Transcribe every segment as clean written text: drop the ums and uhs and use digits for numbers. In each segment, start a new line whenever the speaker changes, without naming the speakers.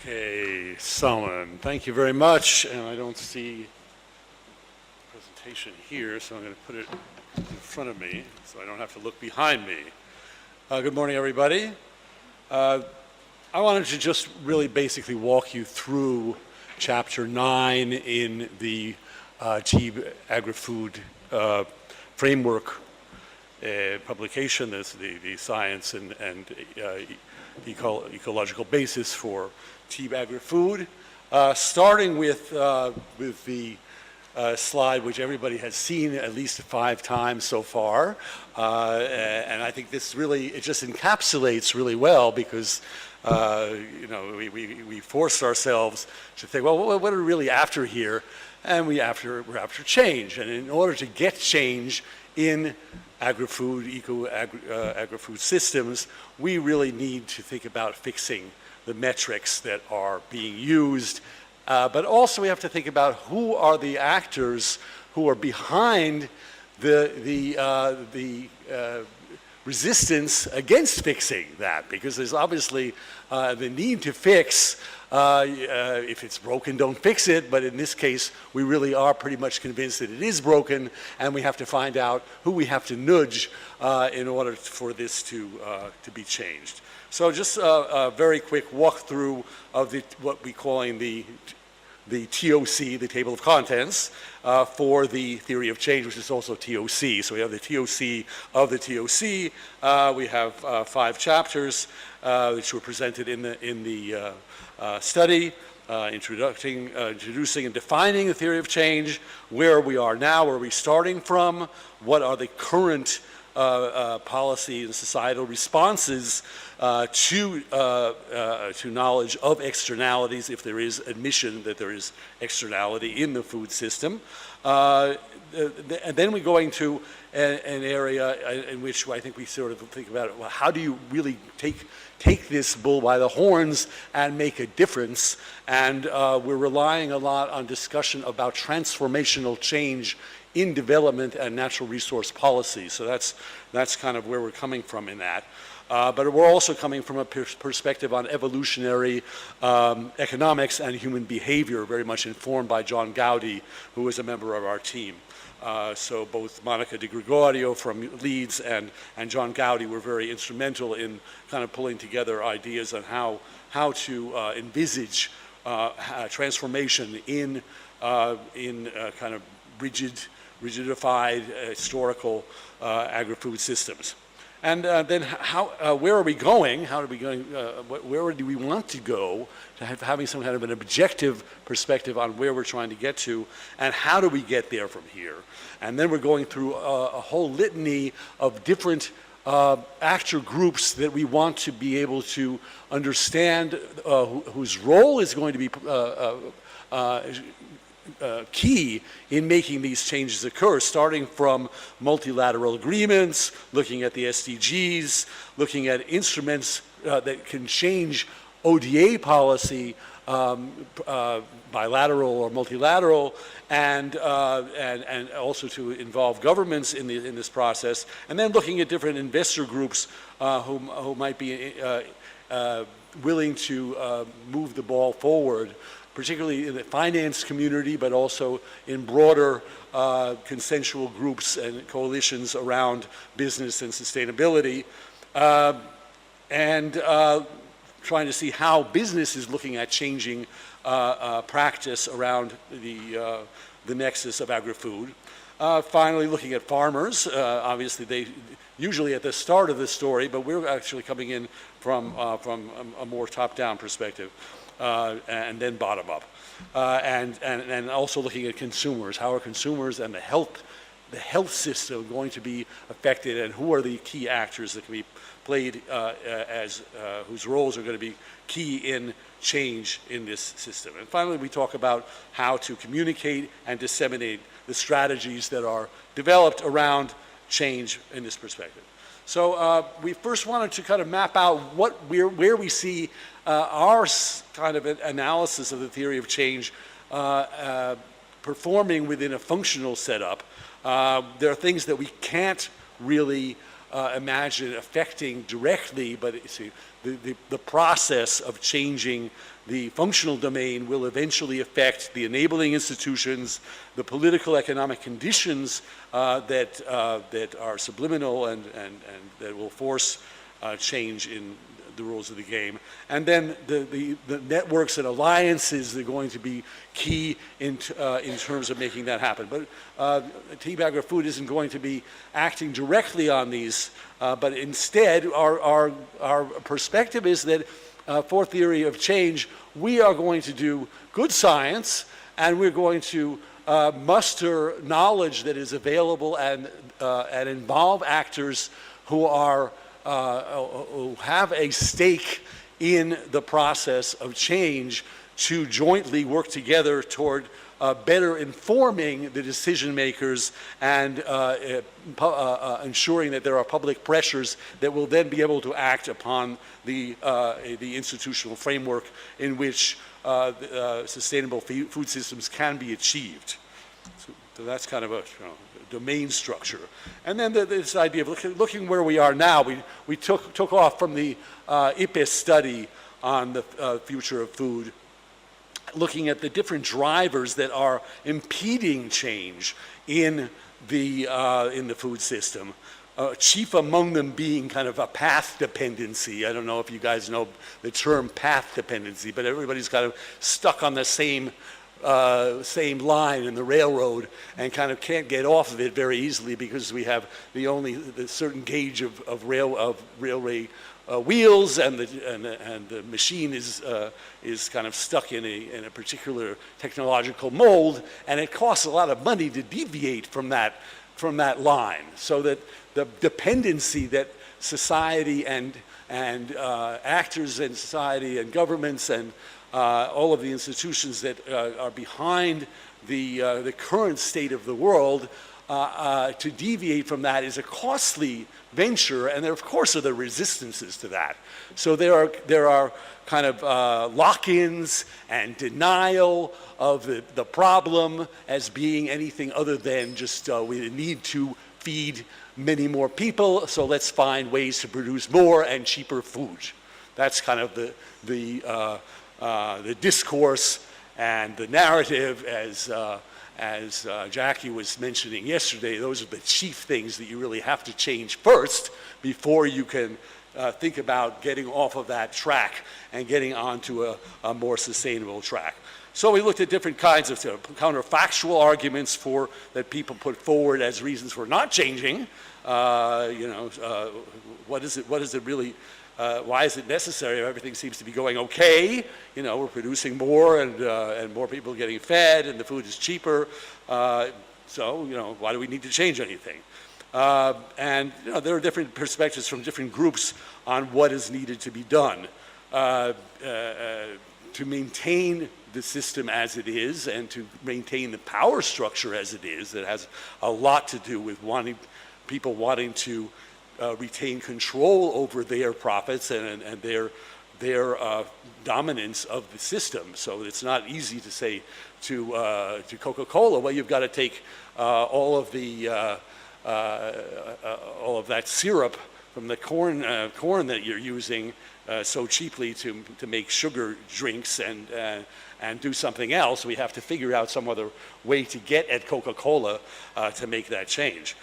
Okay, Solomon, thank you very much. And I don't see the presentation here, so I'm going to put it in front of me so I don't have to look behind me. Good morning, everybody. I wanted to just really basically walk you through Chapter 9 in the TEEBAgriFood framework publication. That's the science and ecological basis for TEEBAgriFood. Starting with the slide which everybody has seen at least 5 times so far, and I think this really, it just encapsulates really well because you know, we forced ourselves to think, well, what are we really after here? And we're after change, and in order to get change in agri-food, agri-food systems, we really need to think about fixing the metrics that are being used, but also we have to think about who are the actors who are behind the resistance against fixing that, because there's obviously the need to fix. If it's broken, don't fix it, but in this case we really are pretty much convinced that it is broken, and we have to find out who we have to nudge in order for this to be changed. So just a very quick walkthrough of what we're calling the TOC, the table of contents, for the theory of change, which is also TOC. So we have the TOC of the TOC. We have 5 chapters which were presented in the study, introducing and defining the theory of change, where we are now, where are we starting from, what are the current policy and societal responses to knowledge of externalities, if there is admission that there is externality in the food system. And then we're going to an area in which I think we sort of think about, well, how do you really take this bull by the horns and make a difference? And we're relying a lot on discussion about transformational change in development and natural resource policy. So that's kind of where we're coming from in that. But we're also coming from a perspective on evolutionary economics and human behavior, very much informed by John Gowdy, who was a member of our team. So both Monica De Gregorio from Leeds and John Gowdy were very instrumental in kind of pulling together ideas on how to envisage transformation in kind of rigidified historical agri-food systems. And then where are we going? How are we going? Where do we want to go? To having some kind of an objective perspective on where we're trying to get to, and how do we get there from here? And then we're going through a whole litany of different actor groups that we want to be able to understand, whose role is going to be key in making these changes occur, starting from multilateral agreements, looking at the SDGs, looking at instruments that can change ODA policy, bilateral or multilateral, and also to involve governments in this process, and then looking at different investor groups who might be willing to move the ball forward, particularly in the finance community, but also in broader consensual groups and coalitions around business and sustainability, and trying to see how business is looking at changing practice around the nexus of agri-food. Finally, looking at farmers. Obviously, they usually at the start of the story, but we're actually coming in from a more top-down perspective. And then bottom up, and also looking at consumers. How are consumers and the health system going to be affected, and who are the key actors that can be played whose roles are going to be key in change in this system? And finally, we talk about how to communicate and disseminate the strategies that are developed around change in this perspective. So we first wanted to kind of map out where we see our kind of analysis of the theory of change performing within a functional setup. There are things that we can't really imagine affecting directly, but see, the process of changing the functional domain will eventually affect the enabling institutions, the political economic conditions that are subliminal and that will force change in the rules of the game. And then the networks and alliances are going to be key in terms of making that happen. But TEEBAgriFood isn't going to be acting directly on these, but instead our perspective is that for theory of change, we are going to do good science, and we're going to muster knowledge that is available and involve actors who have a stake in the process of change to jointly work together toward better informing the decision makers and ensuring that there are public pressures that will then be able to act upon the institutional framework in which sustainable food systems can be achieved. So that's kind of a domain structure. And then this idea of looking where we are now, we took off from the IPES study on the future of food, looking at the different drivers that are impeding change in the food system. Chief among them being kind of a path dependency. I don't know if you guys know the term path dependency, but everybody's kind of stuck on the same line in the railroad and kind of can't get off of it very easily because we have the certain gauge of railway wheels, and the machine is kind of stuck in a particular technological mold, and it costs a lot of money to deviate from that line. So that the dependency that society and actors in society and governments and all of the institutions that are behind the current state of the world, to deviate from that is a costly venture, and there of course are the resistances to that. So there are kind of lock-ins and denial of the problem as being anything other than just we need to feed many more people, so let's find ways to produce more and cheaper food. That's kind of the discourse and the narrative, as Jackie was mentioning yesterday. Those are the chief things that you really have to change first before you can think about getting off of that track and getting onto a more sustainable track. So we looked at different kinds of counterfactual arguments that people put forward as reasons for not changing. What is it really? Why is it necessary? Everything seems to be going okay. We're producing more, and more people are getting fed, and the food is cheaper. So why do we need to change anything? And there are different perspectives from different groups on what is needed to be done to maintain the system as it is and to maintain the power structure as it is. That has a lot to do with people wanting to retain control over their profits and their dominance of the system. So it's not easy to say to Coca-Cola, well, you've got to take all of that syrup from the corn that you're using so cheaply to make sugar drinks and do something else. We have to figure out some other way to get at Coca-Cola to make that change.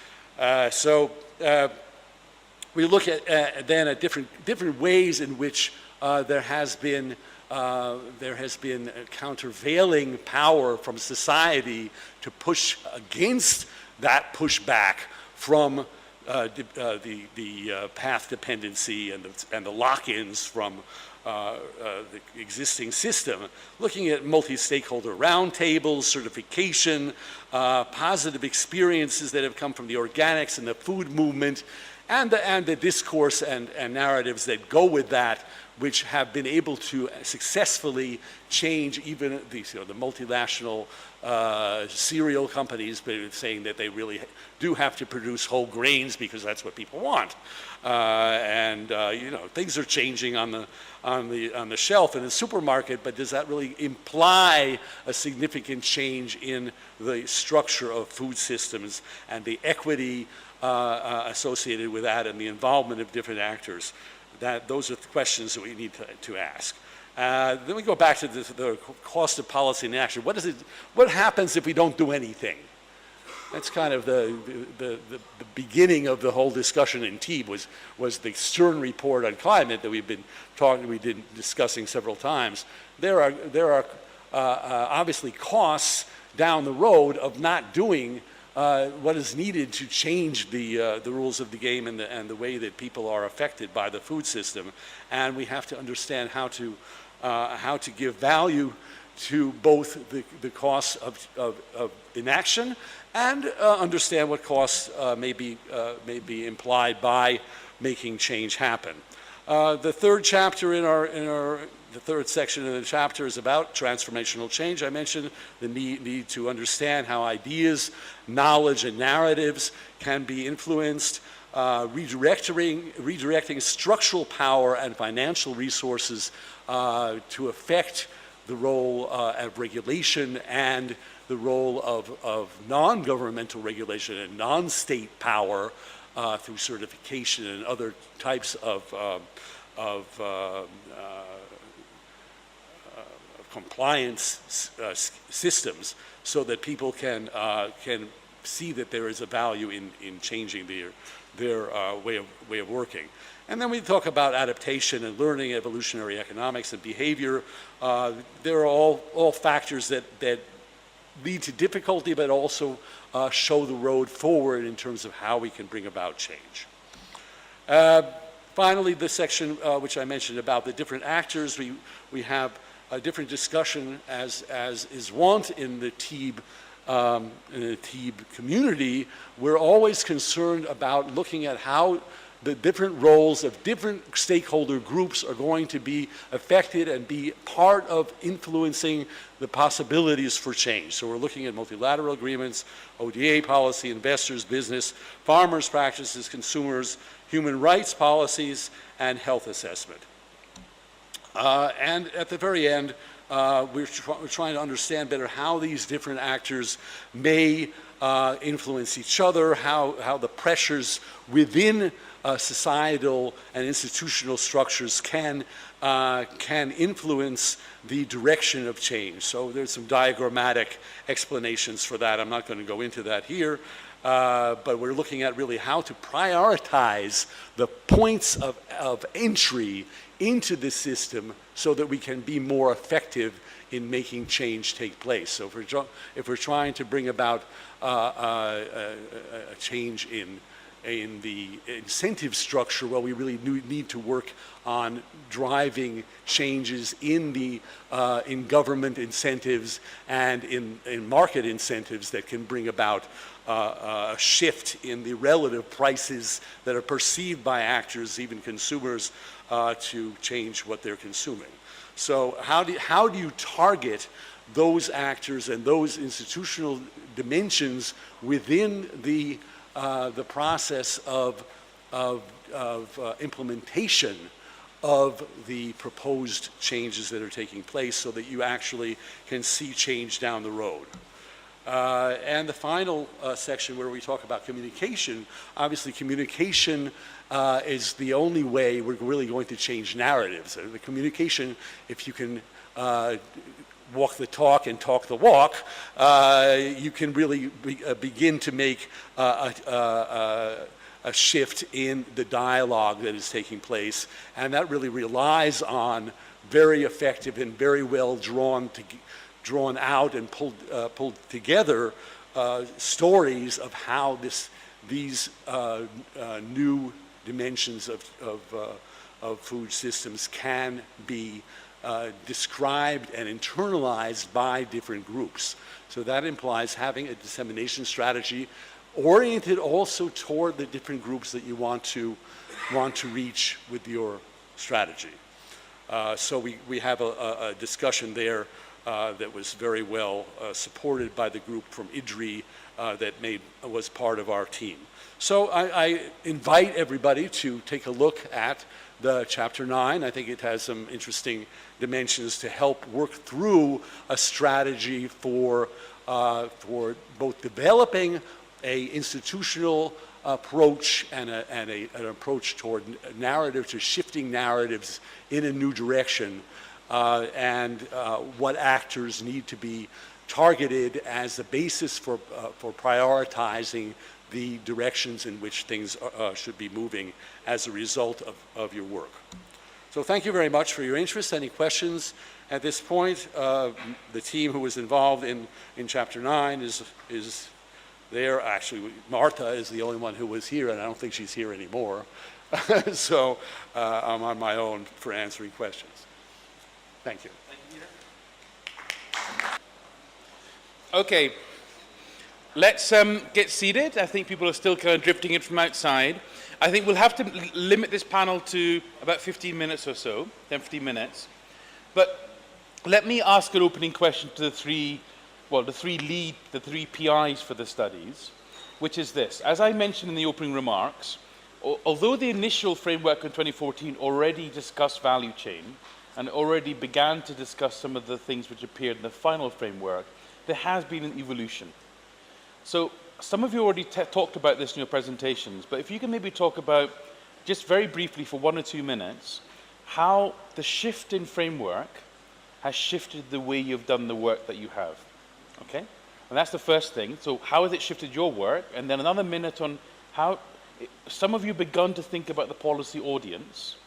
We look at then at different ways in which there has been countervailing power from society to push against that pushback from the path dependency and the lock-ins from the existing system. Looking at multi-stakeholder roundtables, certification, positive experiences that have come from the organics and the food movement, and the discourse and narratives that go with that which have been able to successfully change even these, the multinational cereal companies, saying that they really do have to produce whole grains because that's what people want. Things are changing on the shelf in the supermarket, but does that really imply a significant change in the structure of food systems and the equity associated with that and the involvement of different actors? Those are the questions that we need to ask. Then we go back to the cost of policy and action. What happens if we don't do anything? That's kind of the beginning of the whole discussion in TEEB was the Stern report on climate that we've been discussing several times. There are obviously costs down the road of not doing what is needed to change the rules of the game and the way that people are affected by the food system, and we have to understand how to give value to both the costs of inaction and understand what costs may be implied by making change happen. The third chapter the third section of the chapter is about transformational change. I mentioned the need to understand how ideas, knowledge, and narratives can be influenced, redirecting structural power and financial resources to affect the role of regulation and the role of non-governmental regulation and non-state power through certification and other types of compliance systems, so that people can see that there is a value in changing their way of working. And then we talk about adaptation and learning, evolutionary economics and behavior. There are all factors that lead to difficulty, but also show the road forward in terms of how we can bring about change. Finally, the section which I mentioned about the different actors, we have a different discussion as is wont in the TEEB community. We're always concerned about looking at how the different roles of different stakeholder groups are going to be affected and be part of influencing the possibilities for change. So we're looking at multilateral agreements, ODA policy, investors, business, farmers' practices, consumers, human rights policies, and health assessment. And at the very end, we're trying to understand better how these different actors may influence each other, how the pressures within societal and institutional structures can influence the direction of change. So there's some diagrammatic explanations for that. I'm not going to go into that here, but we're looking at really how to prioritize the points of entry into the system so that we can be more effective in making change take place. So if we're trying to bring about a change in the incentive structure, well, we really need to work on driving changes in government incentives and in market incentives that can bring about a shift in the relative prices that are perceived by actors, even consumers, to change what they're consuming. So how do you target those actors and those institutional dimensions within the process of implementation of the proposed changes that are taking place, so that you actually can see change down the road? And the final section, where we talk about communication, obviously communication is the only way we're really going to change narratives. The communication, if you can walk the talk and talk the walk, you can really begin to make a shift in the dialogue that is taking place, and that really relies on very effective and very well drawn out and pulled together stories of how these new dimensions of food systems can be described and internalized by different groups. So that implies having a dissemination strategy oriented also toward the different groups that you want to reach with your strategy. So we have a discussion there that was very well supported by the group from IDRI that was part of our team. So I invite everybody to take a look at the Chapter 9. I think it has some interesting dimensions to help work through a strategy for both developing a institutional approach and an approach toward narrative, to shifting narratives in a new direction, and what actors need to be targeted as the basis for prioritizing the directions in which things should be moving as a result of your work. So thank you very much for your interest. Any questions at this point? The team who was involved in Chapter 9 is there. Actually, Martha is the only one who was here, and I don't think she's here anymore. So I'm on my own for answering questions. Thank you.
Thank you, Peter. Okay, let's get seated. I think people are still kind of drifting in from outside. I think we'll have to limit this panel to about 15 minutes or so, 10, 15 minutes. But let me ask an opening question to the three PIs for the studies, which is this. As I mentioned in the opening remarks, although the initial framework in 2014 already discussed value chain and already began to discuss some of the things which appeared in the final framework, there has been an evolution. So some of you already talked about this in your presentations, but if you can maybe talk about, just very briefly for 1 or 2 minutes, how the shift in framework has shifted the way you've done the work that you have. Okay? And that's the first thing. So how has it shifted your work? And then another minute on how some of you begun to think about the policy audience.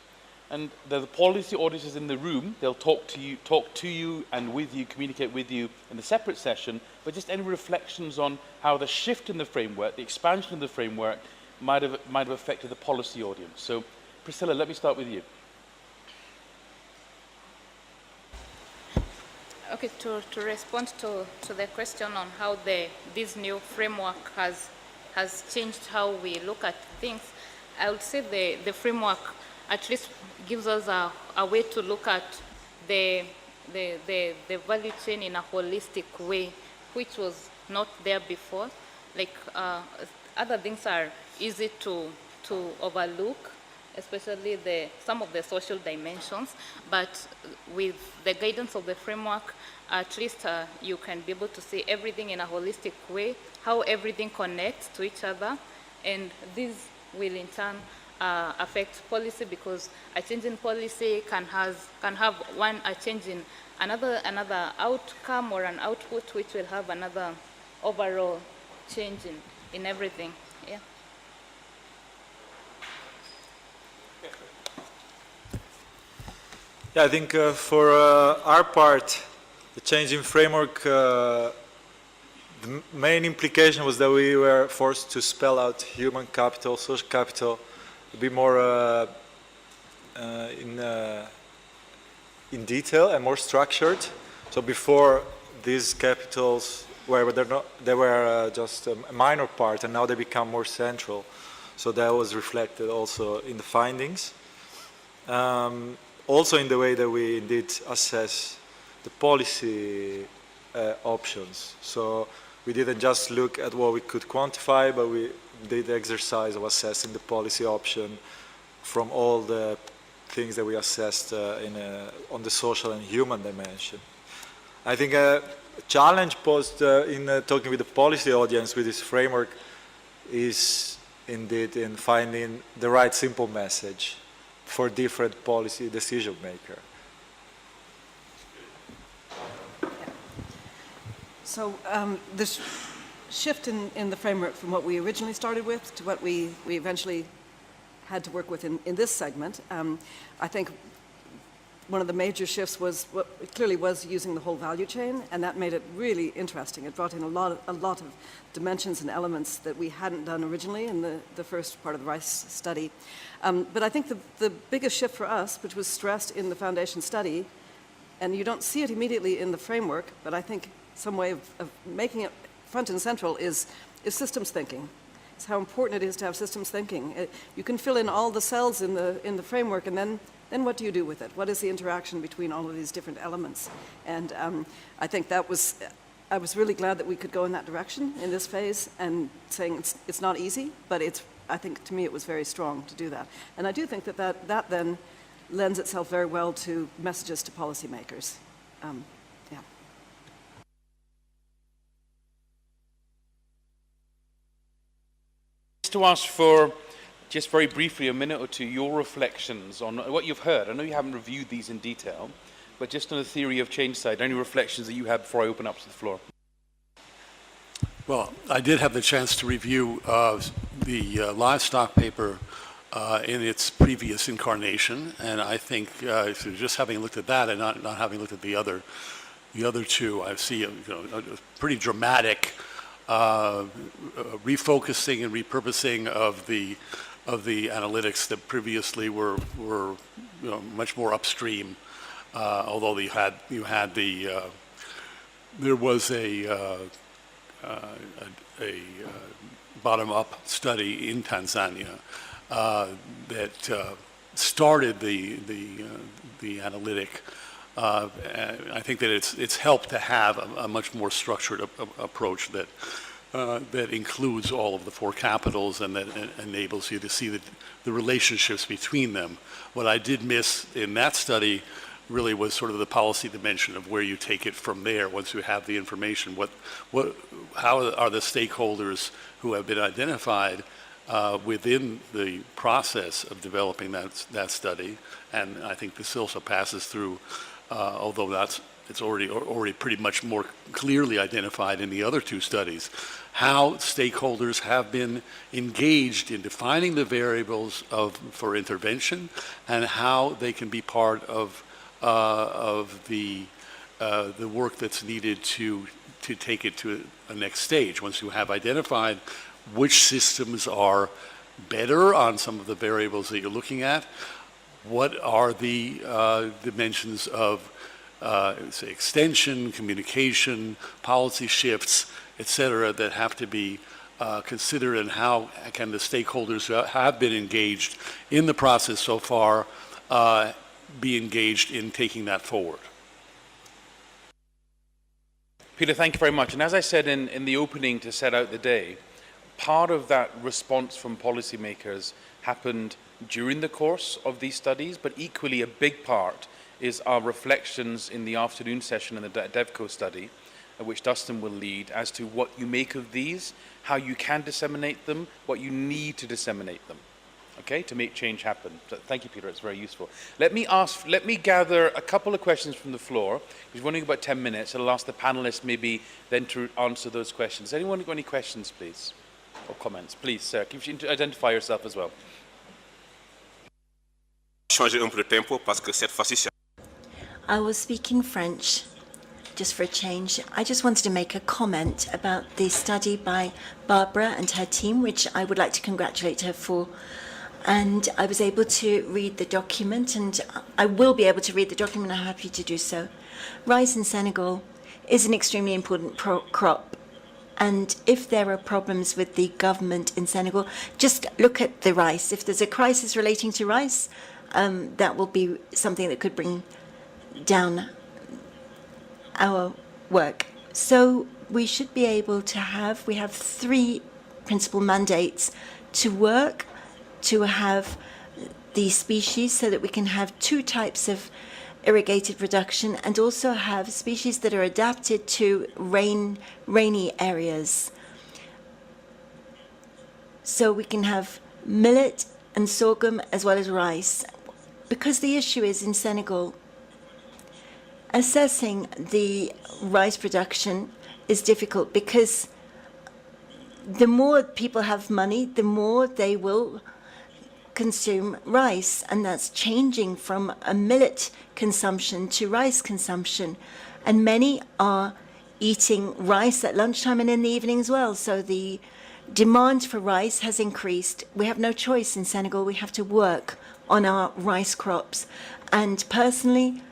And the policy audiences in the room, they'll talk to you and with you, communicate with you in a separate session, but just any reflections on how the shift in the framework, the expansion of the framework, might have affected the policy audience. So Priscilla, let me start with you.
Okay, to respond to the question on how this new framework has changed how we look at things, I would say the framework at least gives us a way to look at the value chain in a holistic way, which was not there before. Like other things are easy to overlook, especially some of the social dimensions, but with the guidance of the framework, at least you can be able to see everything in a holistic way, how everything connects to each other, and this will in turn affect policy, because a change in policy can have a change in another outcome or an output, which will have another overall change in everything. Yeah.
Yeah, I think for our part, the change in framework, the main implication was that we were forced to spell out human capital, social capital, to be more in detail and more structured. So before, these capitals they were just a minor part, and now they become more central. So that was reflected also in the findings. Also in the way that we indeed assess the policy options. So we didn't just look at what we could quantify, but we did the exercise of assessing the policy option from all the things that we assessed on the social and human dimension. I think a challenge posed in talking with the policy audience with this framework is indeed in finding the right simple message for different policy decision maker.
So this shift in the framework from what we originally started with to what we eventually had to work with in this segment, I think one of the major shifts was clearly using the whole value chain, and that made it really interesting. It brought in a lot of dimensions and elements that we hadn't done originally in the first part of the Rice study. But I think the biggest shift for us, which was stressed in the foundation study, and you don't see it immediately in the framework, but I think some way of making it front and central is systems thinking. It's how important it is to have systems thinking. You can fill in all the cells in the framework, and then then what do you do with it? What is the interaction between all of these different elements? And I think I was really glad that we could go in that direction in this phase, and saying it's not easy, but I think to me it was very strong to do that. And I do think that then lends itself very well to messages to policymakers. Yeah.
Just to ask for, just very briefly, a minute or two, your reflections on what you've heard. I know you haven't reviewed these in detail, but just on the theory of change side, any reflections that you had before I open up to the floor?
Well, I did have the chance to review the livestock paper in its previous incarnation, and I think so just having looked at that and not having looked at the other two, I see a pretty dramatic refocusing and repurposing of the analytics that previously were much more upstream. Although there was a bottom-up study in Tanzania that started the analytic. I think that it's helped to have a much more structured approach that includes all of the four capitals and that enables you to see the relationships between them. What I did miss in that study really was sort of the policy dimension of where you take it from there once you have the information. How are the stakeholders who have been identified within the process of developing that study? And I think this also passes through, although it's already pretty much more clearly identified in the other two studies, how stakeholders have been engaged in defining the variables for intervention and how they can be part of the work that's needed to take it to a next stage. Once you have identified which systems are better on some of the variables that you're looking at, what are the dimensions of say extension, communication, policy shifts, et cetera, that have to be considered, and how can the stakeholders who have been engaged in the process so far be engaged in taking that forward.
Peter, thank you very much. And as I said in the opening to set out the day, part of that response from policymakers happened during the course of these studies, but equally a big part is our reflections in the afternoon session in the DevCo study, which Dustin will lead, as to what you make of these, how you can disseminate them, what you need to disseminate them, okay, to make change happen. So thank you, Peter, it's very useful. Let me gather a couple of questions from the floor. We've only got about 10 minutes, and I'll ask the panelists maybe then to answer those questions. Anyone got any questions, please, or comments? Please, sir, can you identify yourself as well?
I will speak in French, just for a change. I just wanted to make a comment about the study by Barbara and her team, which I would like to congratulate her for. And I was able to read the document, and I will be able to read the document. I'm happy to do so. Rice in Senegal is an extremely important crop. And if there are problems with the government in Senegal, just look at the rice. If there's a crisis relating to rice, that will be something that could bring down our work. So we should be able to we have three principal mandates: to work, to have the species so that we can have two types of irrigated production, and also have species that are adapted to rainy areas. So we can have millet and sorghum as well as rice. Because the issue is in Senegal, assessing the rice production is difficult, because the more people have money, the more they will consume rice, and that's changing from a millet consumption to rice consumption. And many are eating rice at lunchtime and in the evening as well. So the demand for rice has increased. We have no choice in Senegal. We have to work on our rice crops. And personally,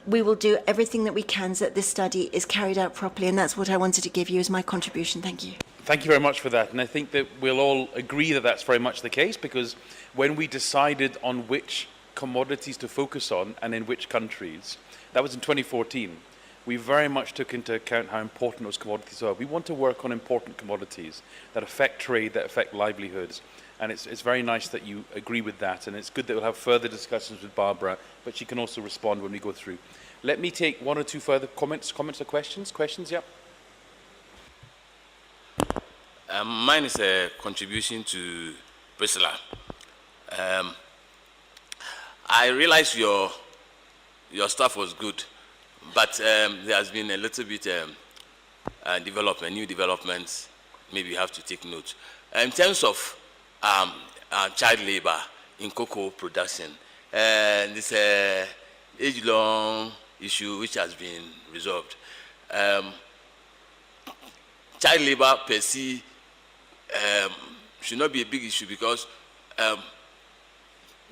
we will do everything that we can so that this study is carried out properly, and that's what I wanted to give you as my contribution. Thank you.
Thank you very much for that. And I think that we'll all agree that that's very much the case, because when we decided on which commodities to focus on and in which countries. That was in 2014. We very much took into account how important those commodities are. We want to work on important commodities that affect trade, that affect livelihoods. And it's very nice that you agree with that. And it's good that we'll have further discussions with Barbara, but she can also respond when we go through. Let me take one or two further comments or questions. Questions, yeah?
Mine is a contribution to Priscilla. I realize your stuff was good, but there has been a little bit new developments. Maybe you have to take note. In terms of child labor in cocoa production, this age-long issue which has been resolved. Child labor per se should not be a big issue because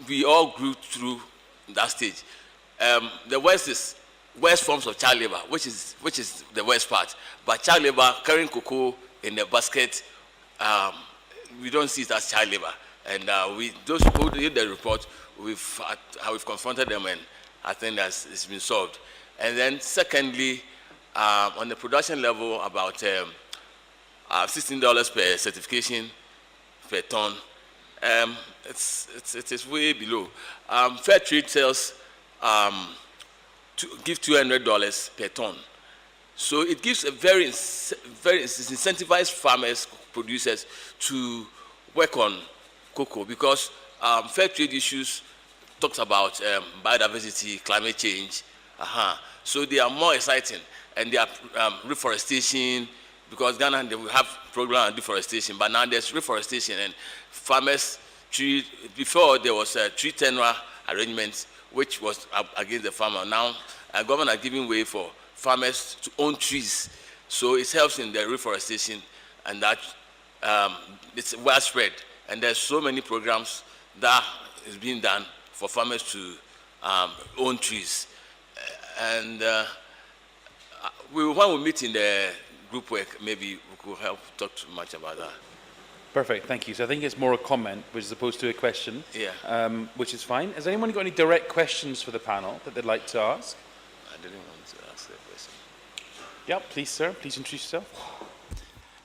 we all grew through that stage. The worst forms of child labor, which is the worst part. But child labor, carrying cocoa in the basket, we don't see it as child labor. And those who did the report, we've confronted them, and I think it's been solved. And then secondly, on the production level, about $16 per certification per ton. It is way below. Fair trade sales give $200 per ton. So it gives a very incentivized farmers, producers to work on cocoa because fair trade issues talks about biodiversity, climate change. So they are more exciting, and they are reforestation, because Ghana, they will have program on deforestation, but now there's reforestation, and farmers before there was a tree tenure arrangement which was against the farmer. Now government are giving way for farmers to own trees, so it helps in the reforestation, and that it's widespread, and there's so many programs that is being done for farmers to own trees. And when we meet in the group work, maybe we could help talk too much about that.
Perfect, thank you. So I think it's more a comment, which is opposed to a question, which is fine. Has anyone got any direct questions for the panel that they'd like to ask?
I didn't want to ask that question.
Yeah, please, sir. Please introduce yourself.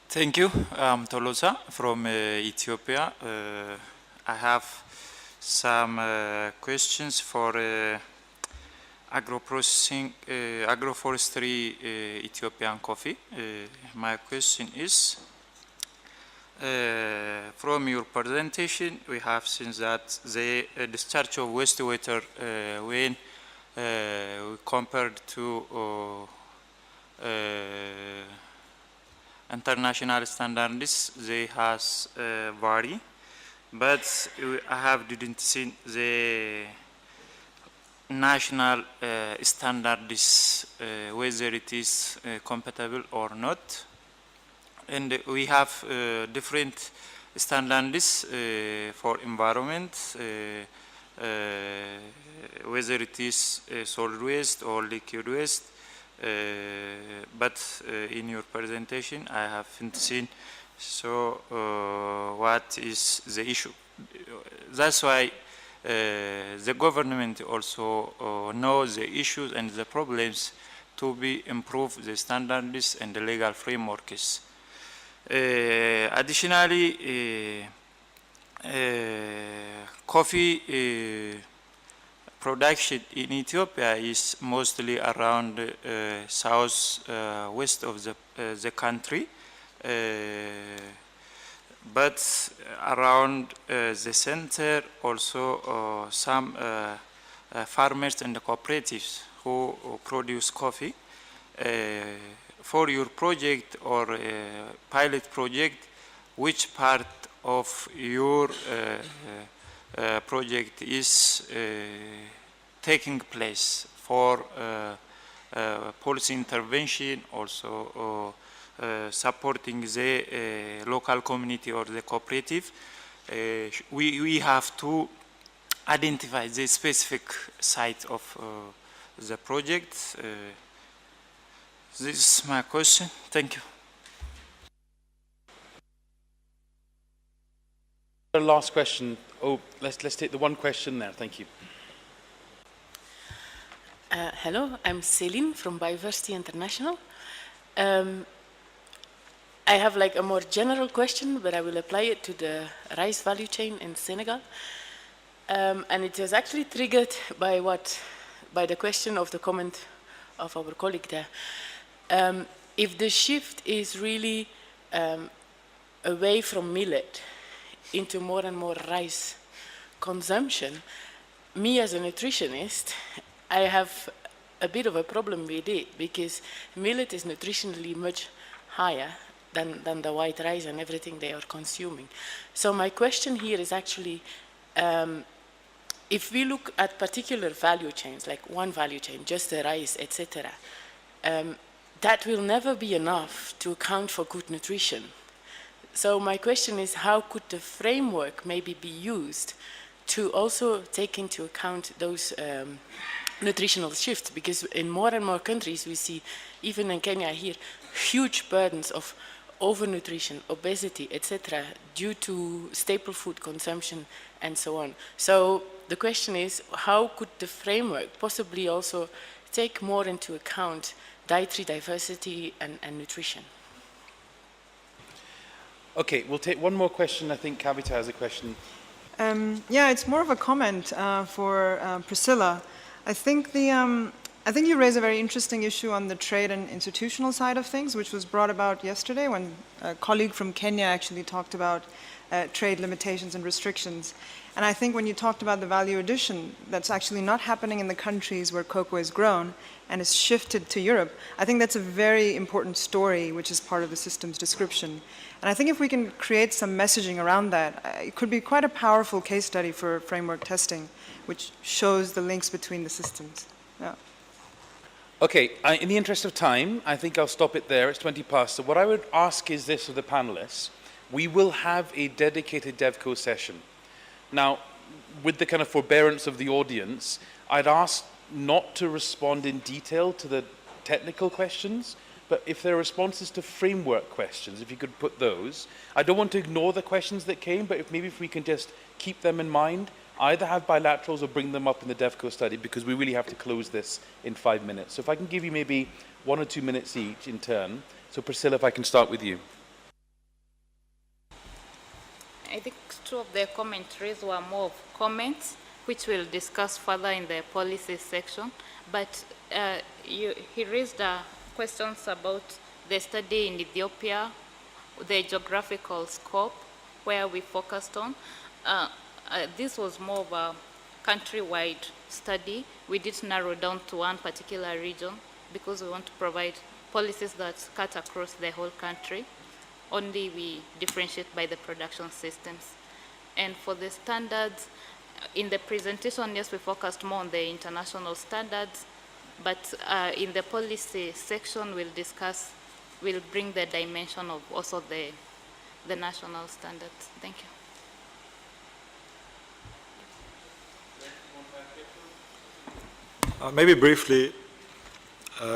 Thank you. I'm Tolosa from Ethiopia. I have some questions for agroprocessing, agroforestry Ethiopian coffee. My question is, from your presentation, we have seen that the discharge of wastewater when compared to international standards, they has vary, but I didn't see the national standards whether it is compatible or not. And we have different standards for environment, whether it is solid waste or liquid waste. But in your presentation, I haven't seen. So, what is the issue? That's why the government also knows the issues and the problems to be improve the standards and the legal frameworks. Additionally, coffee production in Ethiopia is mostly around south west of the country, but around the center also some farmers and the cooperatives who produce coffee. For your project or pilot project, which part of your project is taking place for policy intervention, also supporting the local community or the cooperative? We have to identify the specific site of the project. This is my question. Thank you.
The last question. Oh, let's take the one question there. Thank you.
Hello, I'm Céline from Biodiversity International. I have like a more general question, but I will apply it to the rice value chain in Senegal. And it was actually triggered by the question of the comment of our colleague there. If the shift is really away from millet into more and more rice consumption, me as a nutritionist, I have a bit of a problem with it because millet is nutritionally much higher than the white rice and everything they are consuming. So my question here is actually, if we look at particular value chains, like one value chain, just the rice, etc., that will never be enough to account for good nutrition. So my question is, how could the framework maybe be used to also take into account those nutritional shifts? Because in more and more countries we see, even in Kenya here, huge burdens of overnutrition, obesity, etc., due to staple food consumption and so on. So the question is, how could the framework possibly also take more into account dietary diversity and nutrition?
Okay, we'll take one more question. I think Kavita has a question.
Yeah, it's more of a comment for Priscilla. I think you raise a very interesting issue on the trade and institutional side of things, which was brought about yesterday when a colleague from Kenya actually talked about trade limitations and restrictions. And I think when you talked about the value addition that's actually not happening in the countries where cocoa is grown and is shifted to Europe, I think that's a very important story which is part of the system's description. And I think if we can create some messaging around that, it could be quite a powerful case study for framework testing, which shows the links between the systems. Yeah.
Okay, in the interest of time, I think I'll stop it there. It's 20 past. So what I would ask is this of the panelists. We will have a dedicated DevCo session. Now, with the kind of forbearance of the audience, I'd ask not to respond in detail to the technical questions, but if there are responses to framework questions, if you could put those. I don't want to ignore the questions that came, but maybe if we can just keep them in mind, either have bilaterals or bring them up in the DevCo study, because we really have to close this in 5 minutes. So if I can give you maybe 1 or 2 minutes each in turn. So Priscilla, if I can start with you.
I think two of the commentaries were more of comments, which we'll discuss further in the policy section. But he raised questions about the study in Ethiopia, the geographical scope, where we focused on. This was more of a country-wide study. We did narrow down to one particular region because we want to provide policies that cut across the whole country. Only we differentiate by the production systems. And for the standards, in the presentation, yes, we focused more on the international standards, but in the policy section, we'll bring the dimension of also the national standards. Thank you.
Maybe briefly,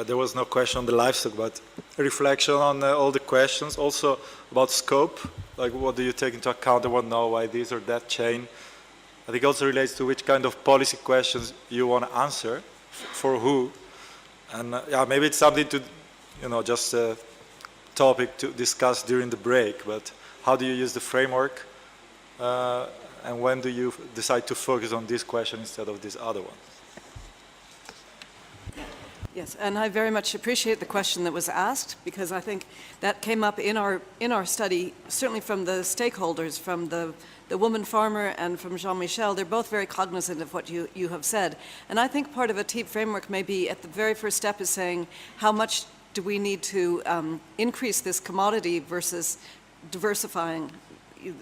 there was no question on the livestock, but a reflection on all the questions, also about scope, like what do you take into account, I want to know why this or that chain. I think also relates to which kind of policy questions you want to answer, for who. And yeah, maybe it's something to, just a topic to discuss during the break, but how do you use the framework, and when do you decide to focus on this question instead of this other one?
Yes, and I very much appreciate the question that was asked, because I think that came up in our study, certainly from the stakeholders, from the woman farmer and from Jean-Michel. They're both very cognizant of what you have said. And I think part of a TEEB framework may be at the very first step is saying how much do we need to increase this commodity versus diversifying.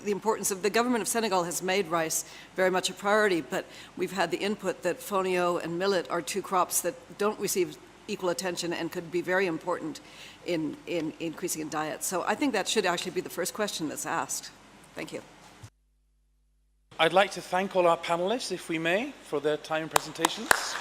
The importance of the government of Senegal has made rice very much a priority, but we've had the input that fonio and millet are two crops that don't receive equal attention and could be very important in increasing in diet. So I think that should actually be the first question that's asked. Thank you.
I'd like to thank all our panelists, if we may, for their time and presentations.